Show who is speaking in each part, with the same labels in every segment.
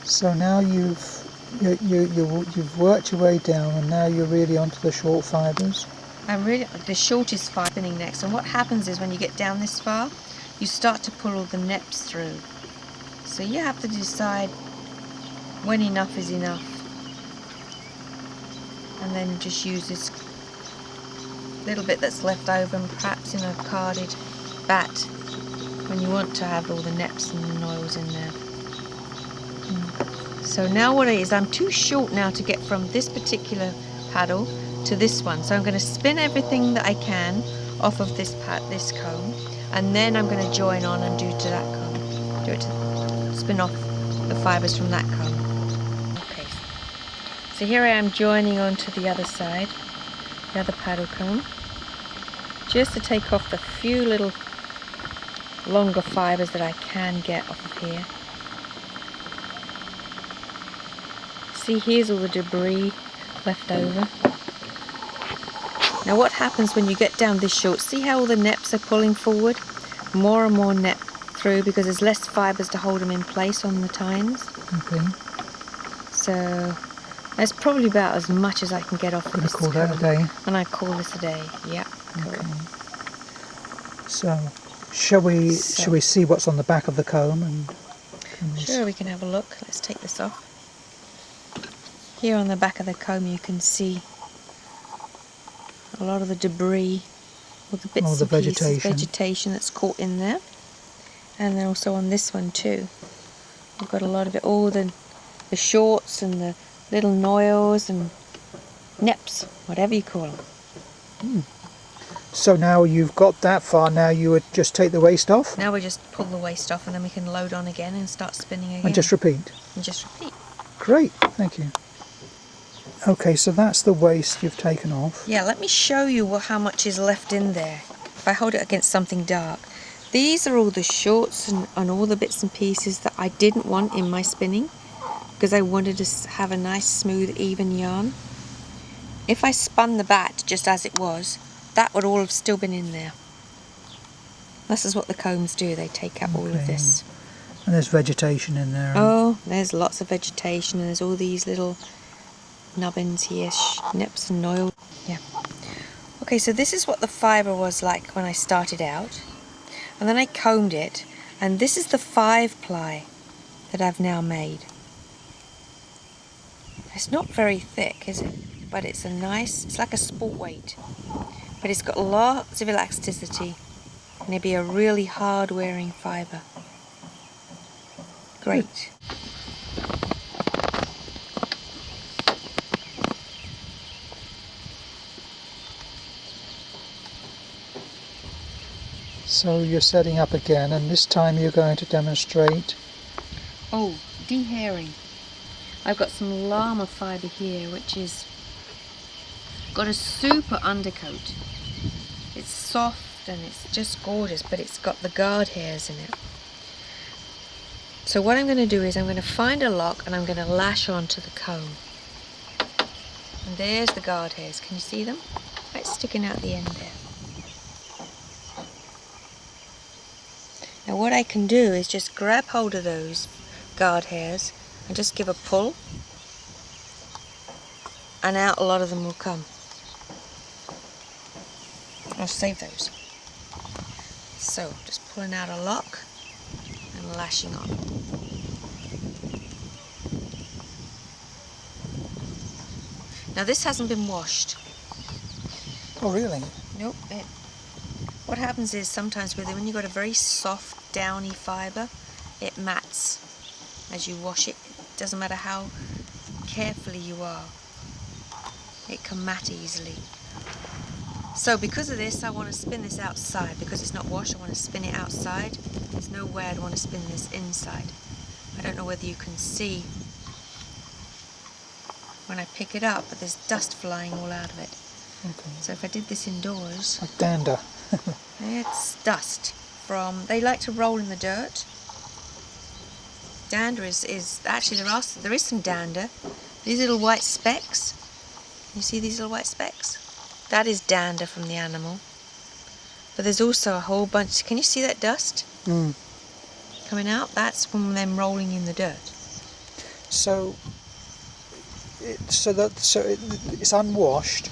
Speaker 1: So now you've worked your way down, and now you're really onto the short fibres.
Speaker 2: The shortest fibre spinning next, and what happens is when you get down this far, you start to pull all the neps through. So you have to decide when enough is enough, and then just use this little bit that's left over, and perhaps in a carded bat when you want to have all the neps and the oils in there. So now what it is, I'm too short now to get from this particular paddle to this one, so I'm going to spin everything that I can off of this comb, and then I'm going to join on and do to that comb, spin off the fibres from that comb. Okay, so here I am joining on to the other side, the other paddle comb, just to take off the few little longer fibres that I can get off of here. See, here's all the debris left over. Now what happens when you get down this short, see how all the neps are pulling forward? More and more nep through because there's less fibres to hold them in place on the tines.
Speaker 1: Okay.
Speaker 2: So that's probably about as much as I can get off of this
Speaker 1: comb. Call that a day?
Speaker 2: And I call this a day, yeah.
Speaker 1: Okay. So, shall we see what's on the back of the comb?
Speaker 2: Sure, we can have a look. Let's take this off. Here on the back of the comb you can see a lot of the debris, all the bits and pieces, vegetation that's caught in there. And then also on this one too. We've got a lot of it, all the shorts and the little noils and neps, whatever you call them.
Speaker 1: So now you've got that far, now you would just take the waste off?
Speaker 2: Now we just pull the waste off and then we can load on again and start spinning again.
Speaker 1: And just repeat?
Speaker 2: And just repeat.
Speaker 1: Great, thank you. Okay, so that's the waste you've taken off.
Speaker 2: Yeah, let me show you how much is left in there. If I hold it against something dark. These are all the shorts and all the bits and pieces that I didn't want in my spinning because I wanted to have a nice, smooth, even yarn. If I spun the bat just as it was, that would all have still been in there. This is what the combs do, they take out all of this.
Speaker 1: And there's vegetation in there.
Speaker 2: Oh, there's lots of vegetation and there's all these little nubbins here, nips and oil. Yeah. Okay, so this is what the fibre was like when I started out. And then I combed it, and this is the 5-ply that I've now made. It's not very thick, is it? But it's it's like a sport weight. But it's got lots of elasticity, and it'll be a really hard wearing fibre. Great.
Speaker 1: So you're setting up again, and this time you're going to demonstrate.
Speaker 2: Oh, dehairing. I've got some llama fibre here, which is got a super undercoat. It's soft and it's just gorgeous, but it's got the guard hairs in it. So what I'm going to do is I'm going to find a lock and I'm going to lash onto the comb. And there's the guard hairs. Can you see them? Right sticking out the end there. Now what I can do is just grab hold of those guard hairs and just give a pull, and out a lot of them will come. I'll save those. So just pulling out a lock and lashing on. Now this hasn't been washed.
Speaker 1: Oh really?
Speaker 2: Nope. What happens is sometimes when you've got a very soft, downy fibre, it mats as you wash it. It doesn't matter how carefully you are. It can mat easily. So because of this, I want to spin this outside. Because it's not washed, I want to spin it outside. There's no way I'd want to spin this inside. I don't know whether you can see when I pick it up, but there's dust flying all out of it.
Speaker 1: Okay.
Speaker 2: So if I did this indoors...
Speaker 1: Like dander.
Speaker 2: It's dust from... They like to roll in the dirt. Dander is actually, there is some dander. These little white specks. You see these little white specks? That is dander from the animal. But there's also a whole bunch... Can you see that dust? Coming out? That's from them rolling in the dirt.
Speaker 1: So it's unwashed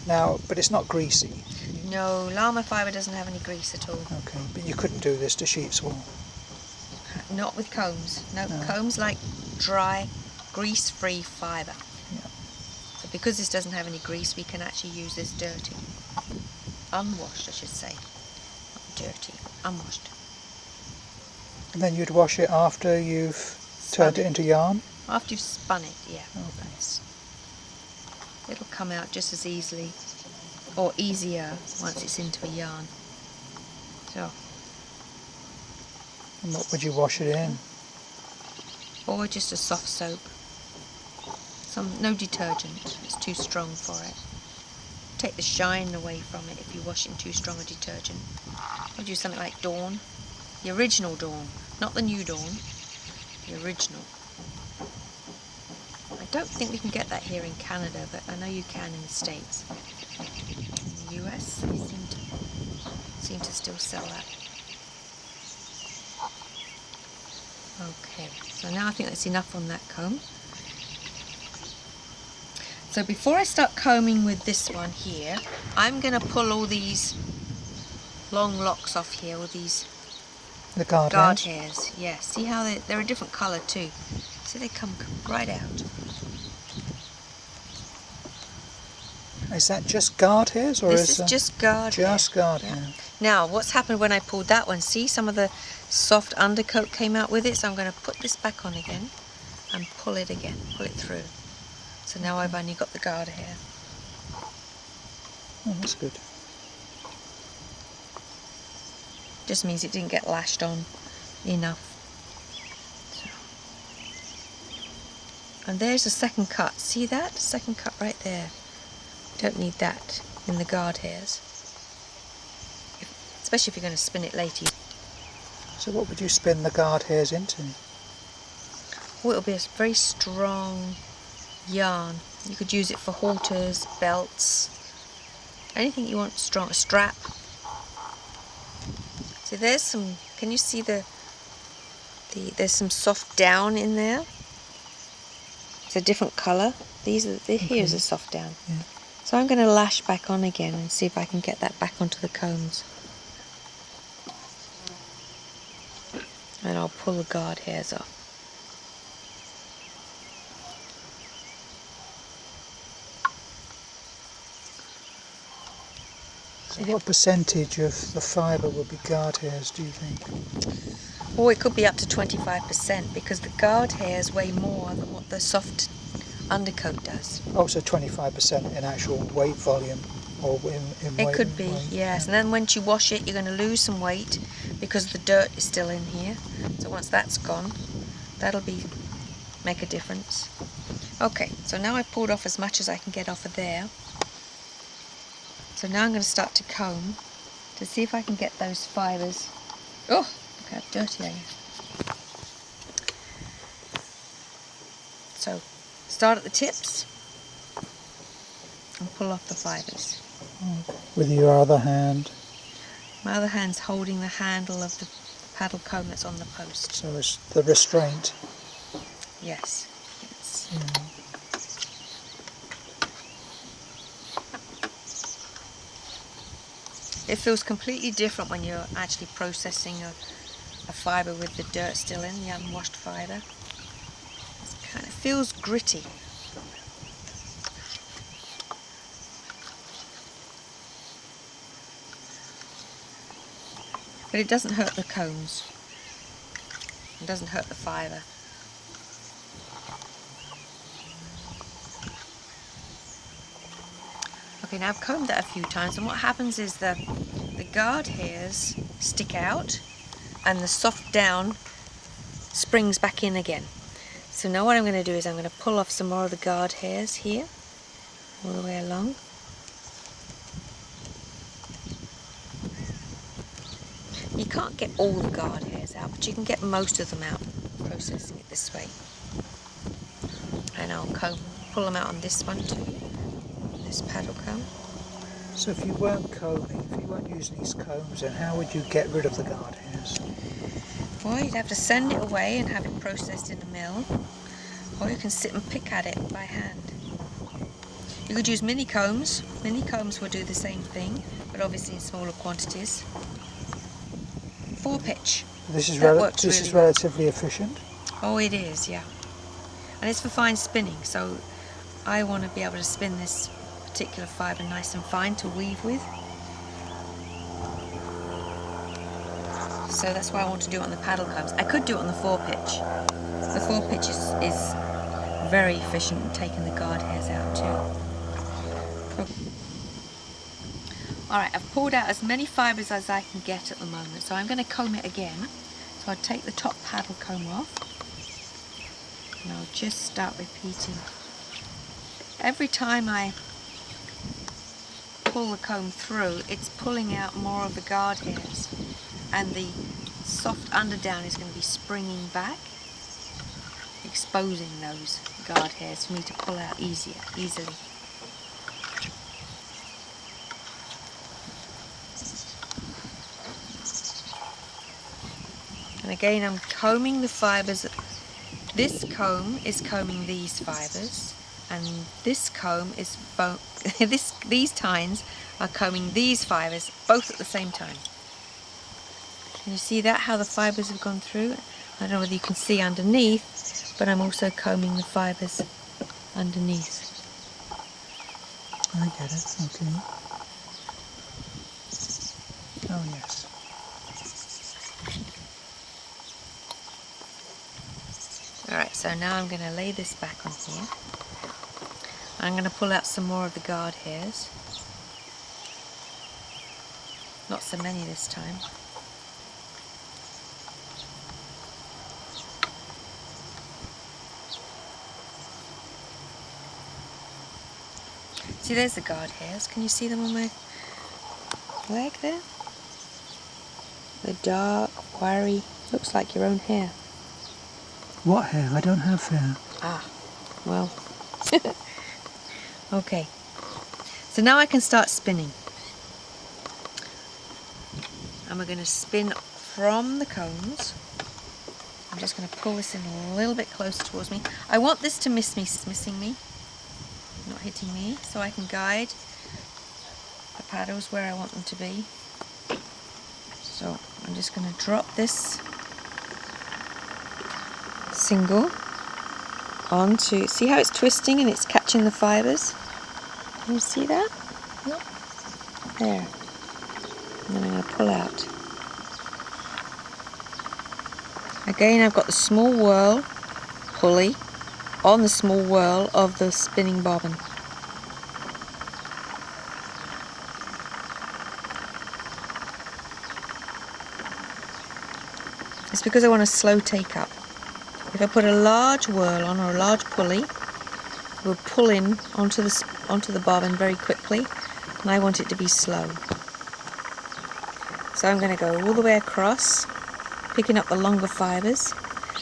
Speaker 1: now, but it's not greasy.
Speaker 2: No, llama fibre doesn't have any grease at all.
Speaker 1: Okay, but you couldn't do this to sheep's wool.
Speaker 2: Not with combs. No,
Speaker 1: No.
Speaker 2: combs like dry, grease-free fibre.
Speaker 1: Yeah.
Speaker 2: So because this doesn't have any grease, we can actually use this dirty. Unwashed, I should say. Not dirty, unwashed.
Speaker 1: And then you'd wash it after you've
Speaker 2: Spun
Speaker 1: turned it into yarn?
Speaker 2: After you've spun it, yeah.
Speaker 1: Okay.
Speaker 2: It'll come out just as easily, or easier, once it's into a yarn. So,
Speaker 1: And what would you wash it in?
Speaker 2: or just a soft soap. No detergent, it's too strong for it. Take the shine away from it if you wash it in too strong a detergent. Or do something like Dawn, the original Dawn, not the new Dawn, the original. I don't think we can get that here in Canada, but I know you can in the States. In the US, they seem to still sell that. Okay, so now I think that's enough on that comb. So before I start combing with this one here, I'm going to pull all these long locks off here, all these
Speaker 1: The guard
Speaker 2: guard
Speaker 1: hairs?
Speaker 2: hairs. Yeah, see how they're a different colour too. See, they come right out.
Speaker 1: Is that just guard hairs, or
Speaker 2: This is just guard hair.
Speaker 1: just guard
Speaker 2: Yeah.
Speaker 1: hair?
Speaker 2: Now, what's happened when I pulled that one? See, some of the soft undercoat came out with it, so I'm going to put this back on again and pull it again, pull it through. So now I've only got the guard hair.
Speaker 1: Oh, that's good.
Speaker 2: Just means it didn't get lashed on enough. So. And there's a second cut. See that? Second cut right there. Don't need that in the guard hairs. Especially if you're going to spin it later.
Speaker 1: So what would you spin the guard hairs into?
Speaker 2: Oh, it'll be a very strong yarn. You could use it for halters, belts, anything you want strong. A strap. So there's some. Can you see there's some soft down in there? It's a different colour. Here's a soft down.
Speaker 1: Yeah.
Speaker 2: So I'm going to lash back on again and see if I can get that back onto the combs. And I'll pull the guard hairs off.
Speaker 1: So what percentage of the fibre would be guard hairs, do you think?
Speaker 2: Or it could be up to 25% because the guard hairs weigh more than what the soft undercoat does.
Speaker 1: Oh, so 25% in actual weight volume, or in weight?
Speaker 2: It could be,
Speaker 1: weight,
Speaker 2: yes. And then once you wash it, you're going to lose some weight because the dirt is still in here. So once that's gone, that'll make a difference. Okay, so now I've pulled off as much as I can get off of there. So now I'm going to start to comb to see if I can get those fibres. Oh, look how dirty I am. So start at the tips and pull off the fibres.
Speaker 1: With your other hand.
Speaker 2: My other hand's holding the handle of the paddle comb that's on the post.
Speaker 1: So it's the restraint.
Speaker 2: Yes.
Speaker 1: Yeah.
Speaker 2: It feels completely different when you're actually processing a fibre with the dirt still in, the unwashed fibre. It kind of feels gritty. But it doesn't hurt the combs. It doesn't hurt the fibre. Okay, now I've combed that a few times, and what happens is the guard hairs stick out and the soft down springs back in again. So now what I'm going to do is I'm going to pull off some more of the guard hairs here, all the way along. You can't get all the guard hairs out, but you can get most of them out processing it this way. And I'll pull them out on this one too. This paddle comb.
Speaker 1: So if you weren't combing, if you weren't using these combs, then how would you get rid of the guard hairs?
Speaker 2: Well, you'd have to send it away and have it processed in a mill, or you can sit and pick at it by hand. You could use mini combs. Mini combs will do the same thing, but obviously in smaller quantities. 4-pitch.
Speaker 1: This is
Speaker 2: That works
Speaker 1: this
Speaker 2: really
Speaker 1: is
Speaker 2: well.
Speaker 1: relatively efficient.
Speaker 2: Oh, it is, yeah. And it's for fine spinning, so I want to be able to spin this particular fibre nice and fine to weave with. So that's why I want to do it on the paddle combs. I could do it on the 4-pitch. The 4-pitch is very efficient in taking the guard hairs out too. Alright, I've pulled out as many fibres as I can get at the moment, so I'm going to comb it again. So I'll take the top paddle comb off, and I'll just start repeating. Every time I pull the comb through, it's pulling out more of the guard hairs, and the soft underdown is going to be springing back, exposing those guard hairs for me to pull out easily. And again, I'm combing the fibres. This comb is combing these fibres, and this comb is these tines are combing these fibres both at the same time. Can you see that, how the fibres have gone through? I don't know whether you can see underneath, but I'm also combing the fibres underneath.
Speaker 1: I get it, okay. Oh yes.
Speaker 2: Alright, so now I'm going to lay this back on here. I'm going to pull out some more of the guard hairs. Not so many this time. See, there's the guard hairs. Can you see them on my leg there? They're dark, wiry, looks like your own hair.
Speaker 1: What hair? I don't have hair.
Speaker 2: Ah, well. Okay. So now I can start spinning. And we're going to spin from the combs. I'm just going to pull this in a little bit closer towards me. I want this to missing me, not hitting me, so I can guide the paddles where I want them to be. So I'm just going to drop this single onto, see how it's twisting and it's catching the fibres? Can you see that?
Speaker 1: Yep.
Speaker 2: There. And then I'm going to pull out. Again, I've got the small whirl pulley on the small whirl of the spinning bobbin. It's because I want a slow take up. If I put a large whirl on or a large pulley, it will pull in onto the bobbin very quickly, and I want it to be slow. So I'm going to go all the way across, picking up the longer fibres.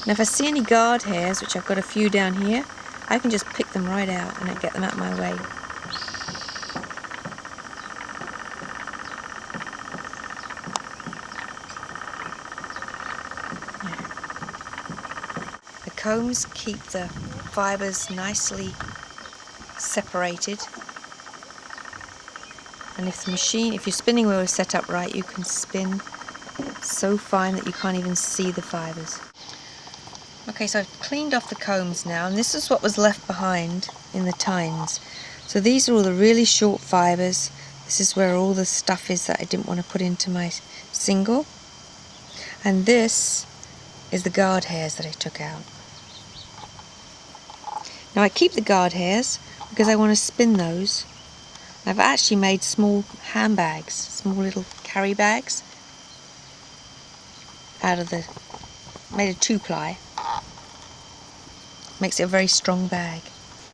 Speaker 2: And if I see any guard hairs, which I've got a few down here, I can just pick them right out and get them out of my way. The combs keep the fibres nicely separated. And if your spinning wheel is set up right, you can spin so fine that you can't even see the fibres. Okay, so I've cleaned off the combs now, and this is what was left behind in the tines. So these are all the really short fibres. This is where all the stuff is that I didn't want to put into my single. And this is the guard hairs that I took out. Now I keep the guard hairs because I want to spin those. I've actually made small handbags, small little carry bags out of made a 2-ply. Makes it a very strong bag.